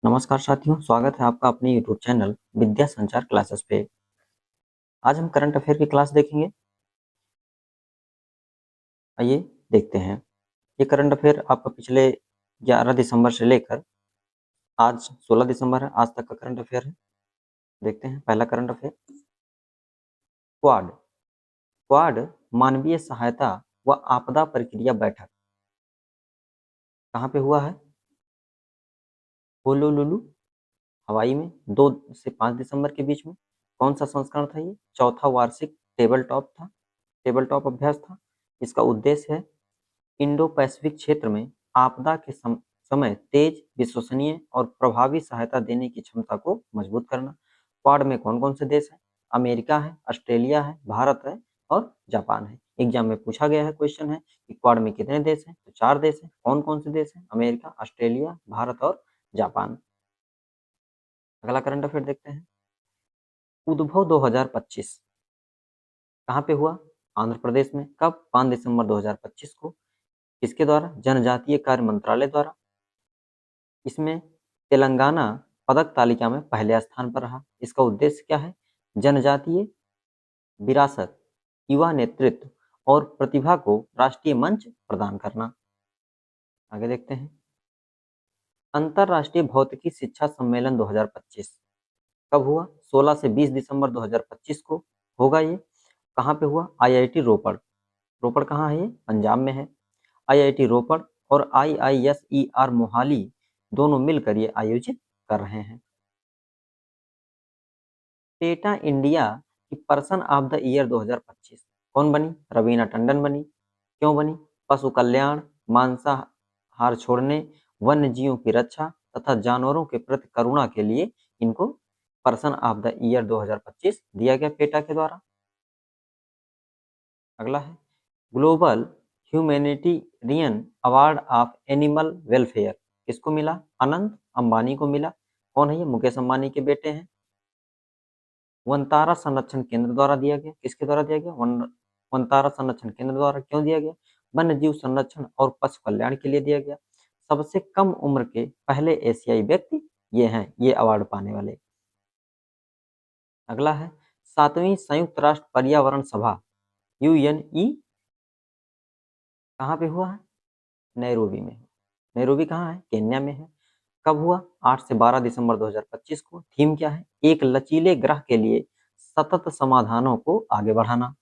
नमस्कार साथियों, स्वागत है आपका अपने यूट्यूब चैनल विद्या संचार क्लासेस पे। आज हम करंट अफेयर की क्लास देखेंगे। आइए देखते हैं। ये करंट अफेयर आपका पिछले 11 दिसंबर से लेकर आज 16 दिसंबर है, आज तक का करंट अफेयर है। देखते हैं पहला करंट अफेयर। क्वाड क्वाड मानवीय सहायता व आपदा प्रक्रिया बैठक कहाँ पे हुआ है? होनोलुलु, हवाई में 2 से 5 दिसंबर के बीच में। कौन सा संस्करण था ये? चौथा वार्षिक टेबल टॉप अभ्यास था। इसका उद्देश्य है इंडो पैसिफिक क्षेत्र में आपदा के समय तेज, विश्वसनीय और प्रभावी सहायता देने की क्षमता को मजबूत करना। क्वाड में कौन कौन से देश हैं? अमेरिका है, ऑस्ट्रेलिया है, भारत है और जापान है। एग्जाम में पूछा गया है, क्वेश्चन है कि क्वाड में कितने देश हैं? तो 4 देश हैं। कौन कौन से देश हैं? अमेरिका, ऑस्ट्रेलिया, भारत और जापान। अगला करंट अफेयर देखते हैं। उद्भव 2025 कहाँ पे हुआ? आंध्र प्रदेश में। कब? 5 दिसंबर 2025 को। किसके द्वारा? जनजातीय कार्य मंत्रालय द्वारा। इसमें तेलंगाना पदक तालिका में पहले स्थान पर रहा। इसका उद्देश्य क्या है? जनजातीय विरासत, युवा नेतृत्व और प्रतिभा को राष्ट्रीय मंच प्रदान करना। आगे देखते हैं। अंतरराष्ट्रीय भौतिकी शिक्षा सम्मेलन 2025 कब हुआ? 16 से 20 दिसंबर 2025 को होगा ये। कहाँ पे हुआ? आईआईटी रोपड़। रोपड़ कहाँ है ये? पंजाब में है। आईआईटी रोपड़ और आईआईएसईआर मोहाली दोनों मिलकर ये आयोजित कर रहे हैं। टेटा इंडिया की पर्सन ऑफ द ईयर 2025 कौन बनी? रवीना टंडन बनी। क्यों बनी? पशु कल्याण, मांसाहार छोड़ने, वन्य जीवों की रक्षा तथा जानवरों के प्रति करुणा के लिए इनको पर्सन ऑफ द ईयर 2025 दिया गया पेटा के द्वारा। अगला है global humanitarian award of animal welfare किसको मिला? अनंत अंबानी को मिला। कौन है ये? मुकेश अंबानी के बेटे हैं। वनतारा संरक्षण केंद्र द्वारा दिया गया। किसके द्वारा दिया गया? वनतारा संरक्षण केंद्र द्वारा। क्यों दिया गया? वन्य जीव संरक्षण और पशु कल्याण के लिए दिया गया। सबसे कम उम्र के पहले एशियाई व्यक्ति ये हैं, ये अवार्ड पाने वाले। अगला है 7वीं संयुक्त राष्ट्र पर्यावरण सभा यूएनई कहाँ पे हुआ है? नैरोबी में। नैरोबी कहाँ है? केन्या में है। कब हुआ? 8 से 12 दिसंबर 2025 को। थीम क्या है? एक लचीले ग्रह के लिए सतत समाधानों को आगे बढ़ाना।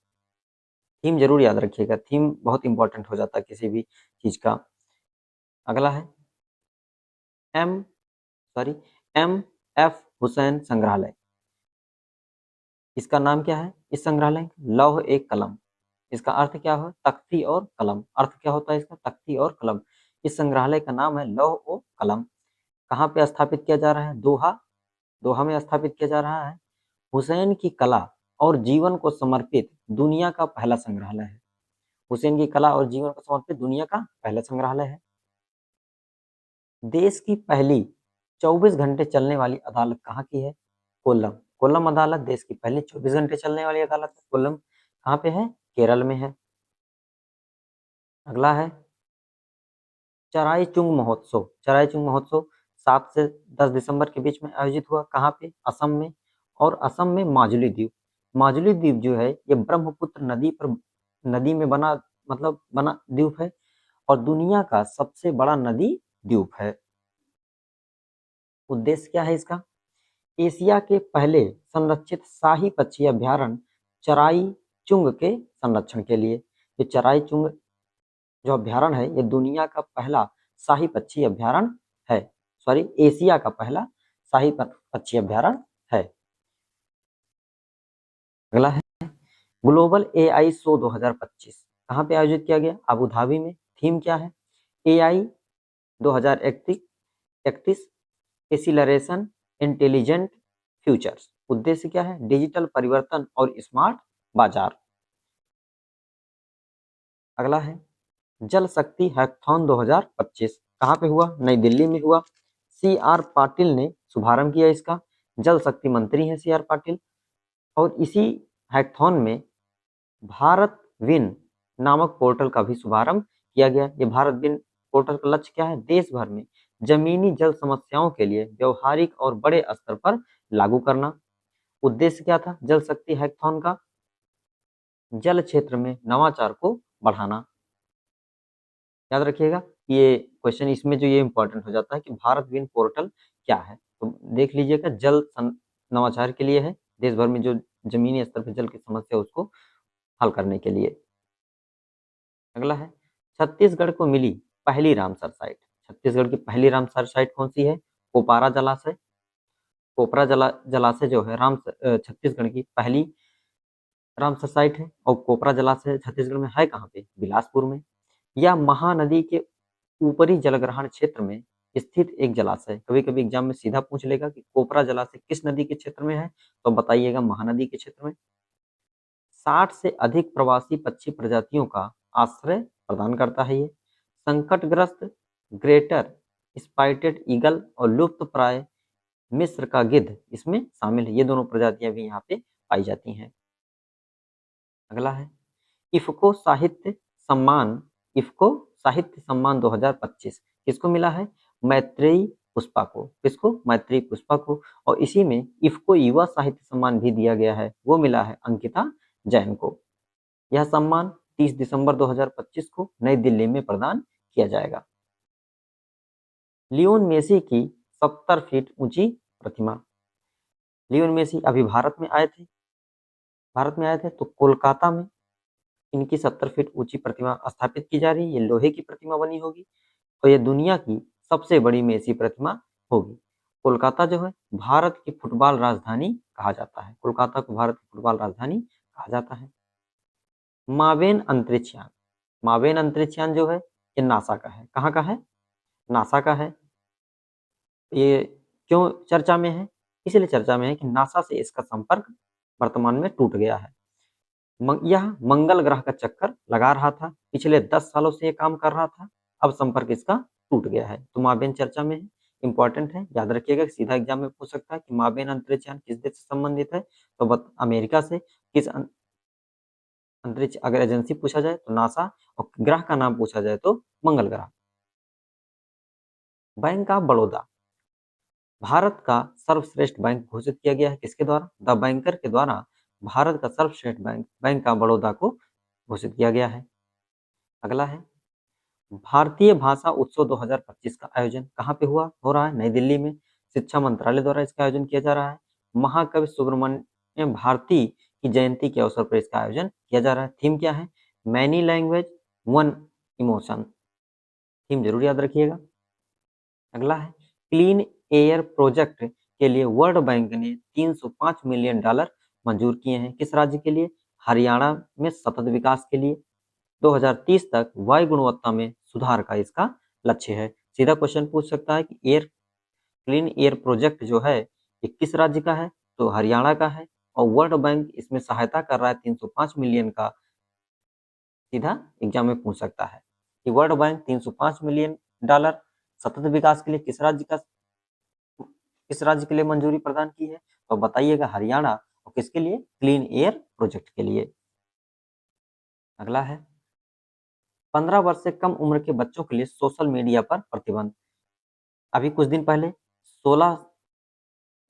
थीम जरूर याद रखिएगा, थीम बहुत इंपॉर्टेंट हो जाता है किसी भी चीज का। अगला है M sorry M F Husain संग्रहालय। इसका नाम क्या है? इस संग्रहालय लौह एक कलम। इसका अर्थ क्या है? तख्ती और कलम। अर्थ क्या होता है इसका? तख्ती और कलम। इस संग्रहालय का नाम है लौह ओ कलम। कहाँ पे स्थापित किया जा रहा है? दोहा। दोहा में स्थापित किया जा रहा है। हुसैन की कला और जीवन को समर्पित दुनिया का पहला संग्रहालय है। हुसैन की कला और जीवन को समर्पित दुनिया का पहला संग्रहालय है। देश की पहली 24 घंटे चलने वाली अदालत कहाँ की है? कोल्लम। कोल्लम अदालत देश की पहली 24 घंटे चलने वाली अदालत है। कोल्लम कहाँ पे है? केरल में है। अगला है चराई चुंग महोत्सव। चराई चुंग महोत्सव 7 से 10 दिसंबर के बीच में आयोजित हुआ। कहाँ पे? असम में। और असम में माजुली द्वीप। माजुली द्वीप जो है ये ब्रह्मपुत्र नदी में बना द्वीप है और दुनिया का सबसे बड़ा नदी द्वीप है। उद्देश्य क्या है इसका? एशिया के पहले संरक्षित शाही पक्षी अभ्यारण्य चराई चुंग के संरक्षण के लिए। ये चराई चुंग जो अभ्यारण्य है ये दुनिया का पहला शाही पक्षी अभ्यारण्य है। सॉरी, एशिया का पहला शाही पक्षी अभ्यारण्य है। अगला है ग्लोबल एआई शो 2025 कहाँ पे आयोजित किया गया? अबू धाबी में। थीम क्या है? AI 2031 acceleration intelligent futures. उद्देश्य क्या है? डिजिटल परिवर्तन और स्मार्ट बाजार। अगला है जल शक्ति हैकाथॉन 2025 कहाँ पे हुआ? नई दिल्ली में हुआ। सी आर पाटिल ने शुभारंभ किया इसका। जल शक्ति मंत्री हैं सी आर पाटिल। और इसी हैकाथॉन में भारत विन नामक पोर्टल का भी शुभारंभ किया गया। ये भारत विन पोर्टल का लक्ष्य क्या है? देश भर में जमीनी जल समस्याओं के लिए व्यवहारिक और बड़े स्तर पर लागू करना। उद्देश्य क्या था जल शक्ति हैकाथॉन का? जल क्षेत्र में नवाचार को बढ़ाना। याद रखिएगा ये क्वेश्चन, इसमें जो ये इंपॉर्टेंट हो जाता है कि भारत विन पोर्टल क्या है, तो देख लीजिएगा नवाचार के लिए है, देश भर में जो जमीनी स्तर पर जल की समस्या है उसको हल करने के लिए। अगला है छत्तीसगढ़ को मिली पहली रामसर साइट। छत्तीसगढ़ की पहली रामसर साइट कौन सी है? कोपारा जलाशय। कोपरा जलाशय जो है छत्तीसगढ़ की पहली रामसर साइट है। और कोपरा जलाशय छत्तीसगढ़ में है कहाँ पे? बिलासपुर में। यह महानदी के ऊपरी जलग्रहण क्षेत्र में स्थित एक जलाशय। कभी कभी एग्जाम में सीधा पूछ लेगा कि कोपरा जलाशय किस नदी के क्षेत्र में है, तो बताइएगा महानदी के क्षेत्र में। 60 से अधिक प्रवासी पक्षी प्रजातियों का आश्रय प्रदान करता है ये। संकटग्रस्त ग्रेटर स्पाइटेड ईगल और लुप्त प्राय मिस्र का गिद्ध इसमें शामिल है। ये दोनों प्रजातियां भी यहाँ पे पाई जाती हैं। अगला है इफ्को साहित्य सम्मान। इफ्को साहित्य सम्मान 2025 किसको मिला है? मैत्रेयी पुष्पा को। किसको? मैत्रेयी पुष्पा को। और इसी में इफ्को युवा साहित्य सम्मान भी दिया गया है, वो मिला है अंकिता जैन को। यह सम्मान 30 दिसंबर 2025 को नई दिल्ली में प्रदान किया जाएगा। लियोन मेसी की 70 फीट ऊंची प्रतिमा। लियोन मेसी अभी भारत में आए थे तो कोलकाता में इनकी 70 फीट ऊंची प्रतिमा स्थापित की जा रही है। ये लोहे की प्रतिमा बनी होगी और ये दुनिया की सबसे बड़ी मेसी प्रतिमा होगी। कोलकाता जो है भारत की फुटबॉल राजधानी कहा जाता है। कोलकाता को भारत की फुटबॉल राजधानी कहा जाता है। मावेन अंतरिक्ष यान। मावेन अंतरिक्ष यान जो है ये नासा का है। कहाँ का है? नासा का है। ये क्यों चर्चा में है? इसलिए चर्चा में है कि नासा से इसका संपर्क वर्तमान में टूट गया है। यह मंगल ग्रह का चक्कर लगा रहा था, पिछले 10 सालों से ये काम कर रहा था, अब संपर्क इसका टूट गया है, तो मावेन चर्चा में है। इंपॉर्टेंट है, याद रखिएगा, सीधा एग्जाम में पूछ सकता है कि मावेन अंतरिक्ष यान किस देश से संबंधित है, तो अमेरिका से। किस अंतरिक्ष अगर एजेंसी पूछा जाए तो नासा, और ग्रह का नाम पूछा जाए तो मंगल ग्रह। बैंक ऑफ बड़ौदा भारत का सर्वश्रेष्ठ बैंक घोषित किया गया है। किसके द्वारा? द बैंकर के द्वारा भारत का सर्वश्रेष्ठ बैंक बैंक ऑफ बड़ौदा को घोषित किया गया है। अगला है भारतीय भाषा उत्सव 2025 का आयोजन कहाँ पे हो रहा है? नई दिल्ली में। शिक्षा मंत्रालय द्वारा इसका आयोजन किया जा रहा है। महाकवि सुब्रमण्य भारती की जयंती के अवसर पर इसका आयोजन किया जा रहा है। थीम क्या है? Many language one emotion. Theme जरूर याद रखिएगा। अगला है क्लीन एयर प्रोजेक्ट के लिए वर्ल्ड बैंक ने $305 मिलियन मंजूर किए हैं। किस राज्य के लिए? हरियाणा में सतत विकास के लिए। 2030 तक वायु गुणवत्ता में सुधार का इसका लक्ष्य है। सीधा क्वेश्चन पूछ सकता है कि क्लीन एयर प्रोजेक्ट जो है ये किस राज्य का है? तो हरियाणा का है। और वर्ल्ड बैंक इसमें सहायता कर रहा है 305 मिलियन का। सीधा एग्जाम में पूछ सकता है कि वर्ल्ड बैंक 305 मिलियन डॉलर सतत विकास के लिए किस राज्य के लिए मंजूरी प्रदान की है? तो बताइएगा हरियाणा। और किसके लिए? क्लीन एयर प्रोजेक्ट के लिए। अगला है 15 वर्ष से कम उम्र के बच्चों के लिए सोशल मीडिया पर प्रतिबंध। अभी कुछ दिन पहले 16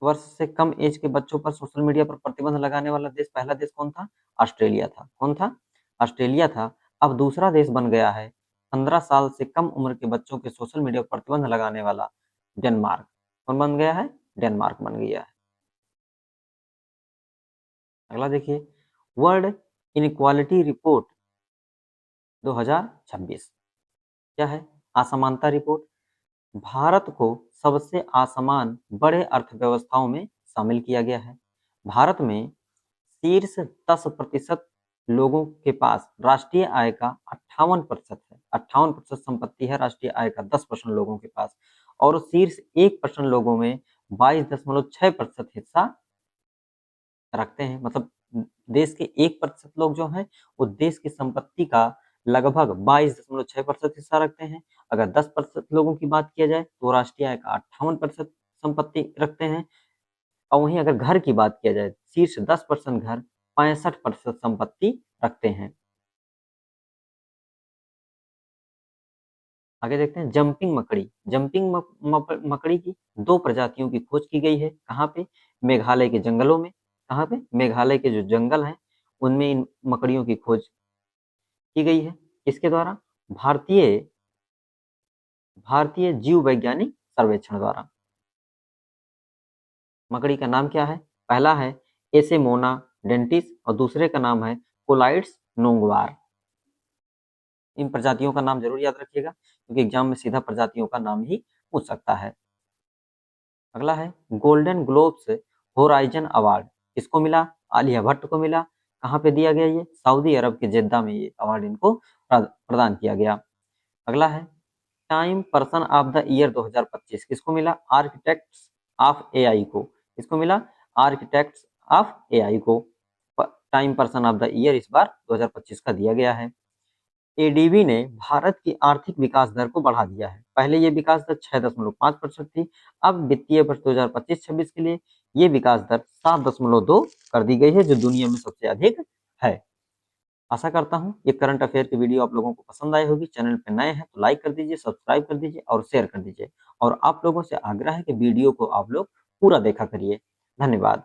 वर्ष से कम एज के बच्चों पर सोशल मीडिया पर प्रतिबंध लगाने वाला पहला देश कौन था? ऑस्ट्रेलिया था। कौन था? ऑस्ट्रेलिया था। अब दूसरा देश बन गया है 15 साल से कम उम्र के बच्चों के सोशल मीडिया पर प्रतिबंध लगाने वाला, डेनमार्क। कौन बन गया है? डेनमार्क बन गया है। अगला देखिए वर्ल्ड इनइक्वालिटी रिपोर्ट 2026 क्या है? असमानता रिपोर्ट। भारत को सबसे असमान बड़े अर्थव्यवस्थाओं में शामिल किया गया है। भारत में शीर्ष 10% लोगों के पास राष्ट्रीय आय का 58% है। 58% संपत्ति है राष्ट्रीय आय का 10% लोगों के पास। और शीर्ष 1% लोगों में 22.6% हिस्सा रखते हैं। मतलब देश के 1% लोग जो हैं वो देश की संपत्ति का लगभग 22.6% हिस्सा रखते हैं। अगर 10% लोगों की बात किया जाए तो राष्ट्रीय आय का 58% संपत्ति रखते हैं। और वहीं अगर घर की बात किया जाए शीर्ष 10% घर 65% संपत्ति रखते हैं। आगे देखते हैं जंपिंग मकड़ी। जंपिंग मकड़ी की 2 प्रजातियों की खोज की गई है। कहाँ पे? मेघालय के जंगलों में। कहाँ पे? मेघालय के जो जंगल हैं उनमें इन मकड़ियों की खोज की गई है। किसके द्वारा? भारतीय भारतीय जीव वैज्ञानिक सर्वेक्षण द्वारा। मकड़ी का नाम क्या है? पहला है एसेमोना डेंटिस और दूसरे का नाम है कोलाइड्स नोंगवार। इन प्रजातियों का नाम जरूर याद रखिएगा क्योंकि एग्जाम में सीधा प्रजातियों का नाम ही पूछ सकता है। अगला है गोल्डन ग्लोब्स होराइजन अवार्ड। किसको मिला? आलिया भट्ट को मिला। कहाँ पे दिया गया? ये सऊदी अरब के जेद्दा में ये अवार्ड इनको प्रदान किया गया। अगला है time person of the year 2025 किसको मिला? आर्किटेक्ट्स ऑफ एआई को। किसको मिला? आर्किटेक्ट्स ऑफ एआई को time person of the year इस बार 2025 का दिया गया है। एडीबी ने भारत की आर्थिक विकास दर को बढ़ा दिया है। पहले ये विकास दर 6.5% थी। अब वित्तीय वर्ष 2025-26 के लिए ये विकास दर 7.2 कर दी गई है, जो दुनिया में सबसे अधिक है। आशा करता हूँ ये करंट अफेयर की वीडियो आप लोगों को पसंद आई होगी। चैनल पे नए हैं तो लाइक कर दीजिए, सब्सक्राइब कर दीजिए और शेयर कर दीजिए। और आप लोगों से आग्रह है कि वीडियो को आप लोग पूरा देखा करिए। धन्यवाद।